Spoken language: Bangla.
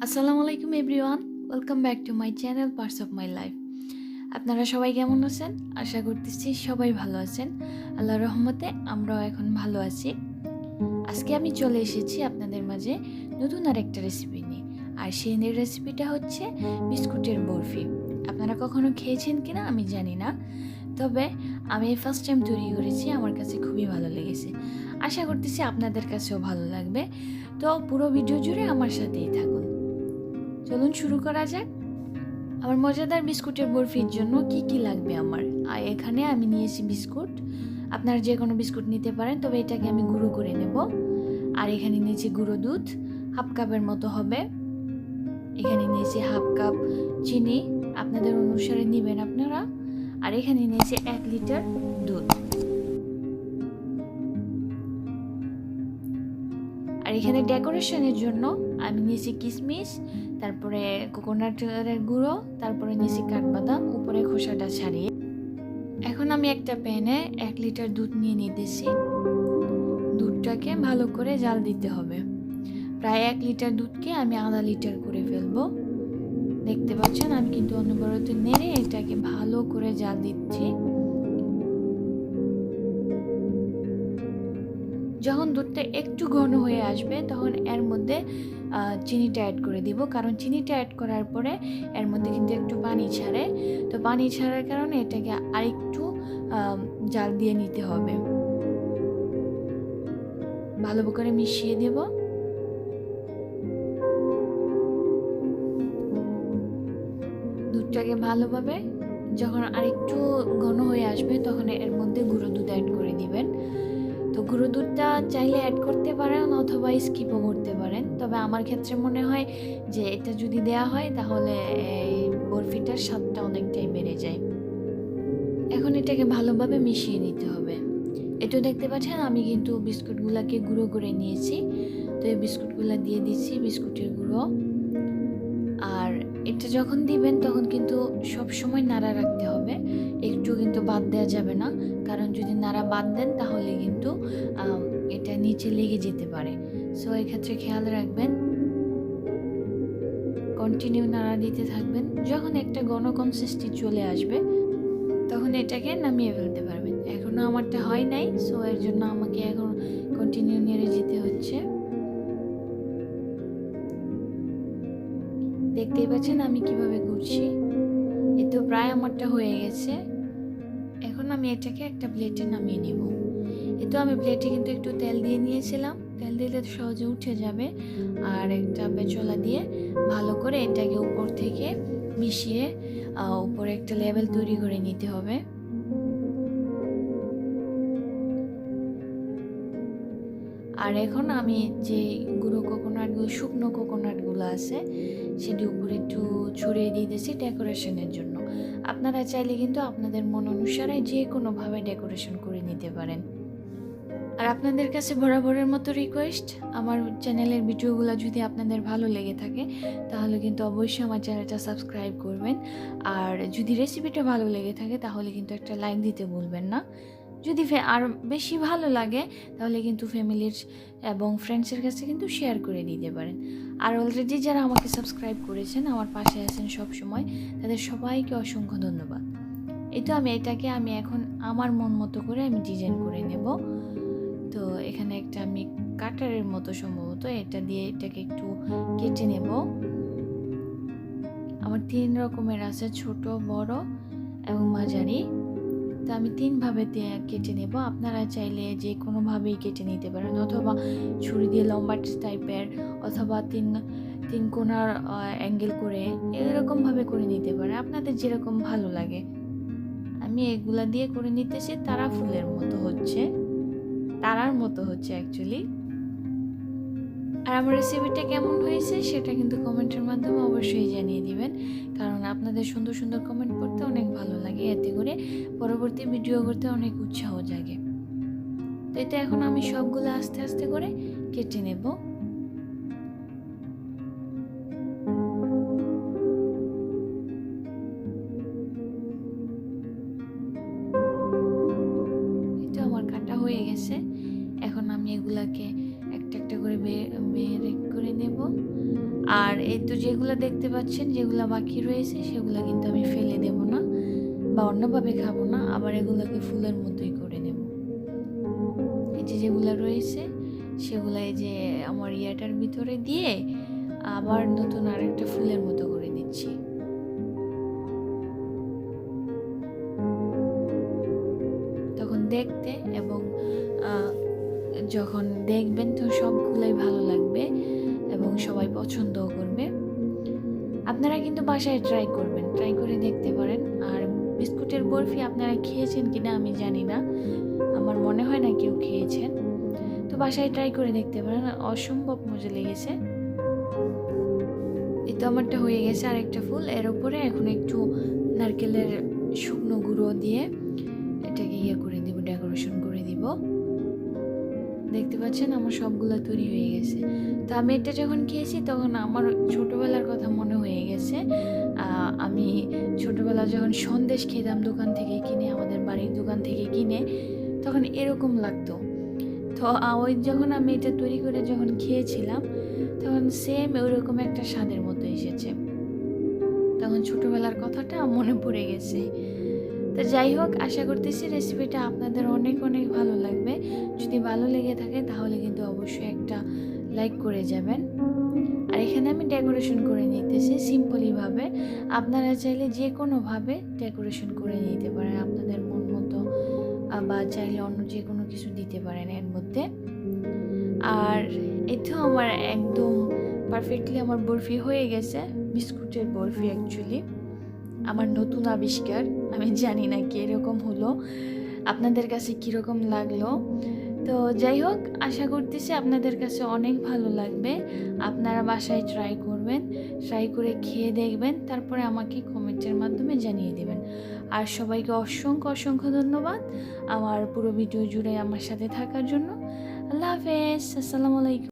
আসসালামু আলাইকুম everyone, welcome back to my channel parts of my life. আপনারা সবাই কেমন আছেন? আশা করতেছি সবাই ভালো আছেন। আল্লাহর রহমতে আমরাও এখন ভালো আছি। আজকে আমি চলে এসেছি আপনাদের মাঝে নতুন আরেকটা রেসিপি নিয়ে। আর সেই রেসিপিটা হচ্ছে বিস্কুটের বরফি। আপনারা কখনো খেয়েছেন কিনা আমি জানি না, তবে আমি ফার্স্ট টাইম তৈরি করেছি, আমার কাছে খুবই ভালো লেগেছে। আশা করতেছি আপনাদের কাছেও ভালো লাগবে। তো পুরো ভিডিও জুড়ে আমার সাথেই থাকুন। চলুন শুরু করা যাক। আমার মজাদার বিস্কুটের বরফির জন্য কি লাগবে আমার, আর এখানে আমি নিয়েছি বিস্কুট। আপনারা যে কোনো বিস্কুট নিতে পারেন, তবে এটাকে আমি গুঁড়ো করে নেব। আর এখানে নিয়েছি গুঁড়ো দুধ, হাফ কাপের মতো হবে। এখানে নিয়েছি হাফ কাপ চিনি, আপনাদের অনুসারে নেবেন আপনারা। আর এখানে নিয়েছি 1 লিটার দুধ। আর এখানে ডেকোরেশনের জন্য আমি নিয়েছি কিশমিশ, তারপরে কোকোনাটের গুঁড়ো, তারপরে নিয়েছি কাঠবাদাম উপরে খোসাটা ছাড়িয়ে। এখন আমি একটা প্যানে 1 লিটার দুধ নিয়ে নিতেছি। দুধটাকে ভালো করে জাল দিতে হবে। প্রায় 1 লিটার দুধকে আমি আধা লিটার করে ফেলবো। দেখতে পাচ্ছেন আমি কিন্তু অনবরত নেড়ে এটাকে ভালো করে জাল দিচ্ছি। যখন দুধটা একটু ঘন হয়ে আসবে তখন এর মধ্যে চিনিটা অ্যাড করে দিব, কারণ চিনিটা অ্যাড করার পরে এর মধ্যে কিন্তু একটু পানি ছাড়ে। তো পানি ছাড়ার কারণে এটাকে আরেকটু জাল দিয়ে নিতে হবে। ভালো করে মিশিয়ে দেব। দুধটাকে ভালোভাবে যখন আরেকটু ঘন হয়ে আসবে তখন এর মধ্যে গুঁড়ো দুধ অ্যাড করে দিবেন। তো গুঁড়ো দুধটা চাইলে অ্যাড করতে পারেন অথবা স্কিপও করতে পারেন, তবে আমার ক্ষেত্রে মনে হয় যে এটা যদি দেয়া হয় তাহলে এই বরফিটার স্বাদটা অনেকটাই বেড়ে যায়। এখন এটাকে ভালোভাবে মিশিয়ে নিতে হবে। এটা দেখতে পাচ্ছেন আমি কিন্তু বিস্কুটগুলোকে গুঁড়ো করে নিয়েছি। তো এই বিস্কুটগুলো দিয়ে দিচ্ছি, বিস্কুটের গুঁড়ো। আর এটা যখন দিবেন তখন কিন্তু সব সময় নাড়া রাখতে হবে, একটু কিন্তু বাদ দেওয়া যাবে না, কারণ যদি নাড়া বাদ দেন তাহলে কিন্তু এটা নিচে লেগে যেতে পারে। সো এক্ষেত্রে খেয়াল রাখবেন, কন্টিনিউ নাড়া দিতে থাকবেন। যখন একটা ঘন কনসিস্টেন্সি চলে আসবে তখন এটাকে নামিয়ে ফেলতে পারবেন। এখনও আমারটা হয় নাই, সো এর জন্য আমাকে এখন কন্টিনিউ নেড়ে যেতে হচ্ছে। দেখতেই পাচ্ছেন আমি কিভাবে করছি। এই তো প্রায় আমারটা হয়ে গেছে। এখন আমি এটাকে একটা প্লেটে নামিয়ে নিব। এই তো আমি প্লেটে কিন্তু একটু তেল দিয়ে নিয়েছিলাম, তেল দিলে সহজে উঠে যাবে। আর একটা পেছলা দিয়ে ভালো করে এটাকে উপর থেকে মিশিয়ে উপরে একটা লেবেল তৈরি করে নিতে হবে। আর এখন আমি যে শুকনো কোকোনাটগুলো আছে সেটি উপরে একটু ছড়িয়ে দিতেছি ডেকোরেশনের জন্য। আপনারা চাইলে কিন্তু আপনাদের মন অনুসারে যে কোনোভাবে ডেকোরেশন করে নিতে পারেন। আর আপনাদের কাছে বরাবরের মতো রিকোয়েস্ট, আমার চ্যানেলের ভিডিওগুলো যদি আপনাদের ভালো লেগে থাকে তাহলে কিন্তু অবশ্যই আমার চ্যানেলটা সাবস্ক্রাইব করবেন। আর যদি রেসিপিটা ভালো লেগে থাকে তাহলে কিন্তু একটা লাইক দিতে ভুলবেন না। যদি আর বেশি ভালো লাগে তাহলে কিন্তু ফ্যামিলির এবং ফ্রেন্ডসের কাছে কিন্তু শেয়ার করে দিতে পারেন। আর অলরেডি যারা আমাকে সাবস্ক্রাইব করেছেন, আমার পাশে আছেন সব সময়, তাদের সবাইকে অসংখ্য ধন্যবাদ। এই তো এটাকে আমি এখন আমার মন মতো করে আমি ডিজাইন করে নেব। তো এখানে একটা আমি কাটারের মতো সম্ভবত এটা দিয়ে এটাকে একটু কেটে নেব। আমার 3 রকমের আছে, ছোট, বড় এবং মাঝারি। তো আমি 3 ভাবে কেটে নেব। আপনারা চাইলে যে কোনোভাবেই কেটে নিতে পারেন, অথবা ছুরি দিয়ে লম্বা টাইপের, অথবা তিন কোণার অ্যাঙ্গেল করে এরকমভাবে করে নিতে পারেন, আপনাদের যেরকম ভালো লাগে। আমি এগুলা দিয়ে করে নিতেছি। তারার মতো হচ্ছে অ্যাকচুয়ালি। আর আমার রেসিপিটা কেমন হয়েছে সেটা কিন্তু কমেন্টের মাধ্যমে অবশ্যই জানিয়ে দিবেন, কারণ আপনাদের সুন্দর সুন্দর কমেন্ট করতে অনেক ভালো লাগে, এতে করে পরবর্তী ভিডিও করতে অনেক উৎসাহ জাগে। তো এটা এখন আমি সবগুলো আস্তে আস্তে করে কেটে নেব। এটা আমার কাটা হয়ে গেছে। এখন আমি এগুলাকে একটা একটা করে বের করে নেব। আর এই তো যেগুলো দেখতে পাচ্ছেন, যেগুলো বাকি রয়েছে সেগুলো কিন্তু আমি ফেলে দেব না বা অন্যভাবে খাবো না, আবার এগুলোকে ফুলের মতোই করে নেব। এই যে যেগুলো রয়েছে সেগুলো এই যে আমার ইয়াটার ভিতরে দিয়ে আবার নতুন আরেকটা ফুলের মতো করে দিচ্ছি। তখন দেখতে এবং যখন দেখবেন তো সবগুলোই ভালো লাগবে এবং সবাই পছন্দও করবে। আপনারা কিন্তু বাসায় ট্রাই করবেন, ট্রাই করে দেখতে পারেন। আর বিস্কুটের বরফি আপনারা খেয়েছেন কিনা আমি জানি না, আমার মনে হয় না কেউ খেয়েছেন। তো বাসায় ট্রাই করে দেখতে পারেন, অসম্ভব মজা লেগেছে। এই তো আমারটা হয়ে গেছে আরেকটা ফুল। এর উপরে এখন একটু নারকেলের শুকনো গুঁড়ো দিয়ে এটাকে ইয়ে করে দিব, ডেকোরেশন করে দিব। দেখতে পাচ্ছেন আমার সবগুলো তৈরি হয়ে গেছে। তো আমি এটা যখন খেয়েছি তখন আমার ছোটোবেলার কথা মনে হয়ে গেছে। আমি ছোটোবেলা যখন সন্দেশ খেতাম দোকান থেকে কিনে, আমাদের বাড়ির দোকান থেকে কিনে, তখন এরকম লাগতো। তো ওই যখন আমি এটা তৈরি করে যখন খেয়েছিলাম তখন সেম ওইরকম একটা স্বাদের মতো এসেছে। তখন ছোটোবেলার কথাটা মনে পড়ে গেছে। তো যাই হোক, আশা করতেছি রেসিপিটা আপনাদের অনেক অনেক ভালো লাগবে। যদি ভালো লেগে থাকে তাহলে কিন্তু অবশ্যই একটা লাইক করে যাবেন। আর এখানে আমি ডেকোরেশন করে নিতেছি সিম্পলিভাবে। আপনারা চাইলে যে কোনোভাবে ডেকোরেশন করে নিতে পারেন আপনাদের মন মতো, বা চাইলে অন্য যে কোনো কিছু দিতে পারেন এর মধ্যে। আর এই তো আমার একদম পারফেক্টলি আমার বরফি হয়ে গেছে, বিস্কুটের বরফি অ্যাকচুয়ালি আমার নতুন আবিষ্কার। আমি জানি না কীরকম হলো, আপনাদের কাছে কীরকম লাগলো। তো যাই হোক, আশা করতেছি আপনাদের কাছে অনেক ভালো লাগবে। আপনারা বাসায় ট্রাই করবেন, ট্রাই করে খেয়ে দেখবেন, তারপরে আমাকে কমেন্টের মাধ্যমে জানিয়ে দেবেন। আর সবাইকে অসংখ্য অসংখ্য ধন্যবাদ আমার পুরো ভিডিও জুড়ে আমার সাথে থাকার জন্য। আল্লাহ হাফেজ, আসসালামু আলাইকুম।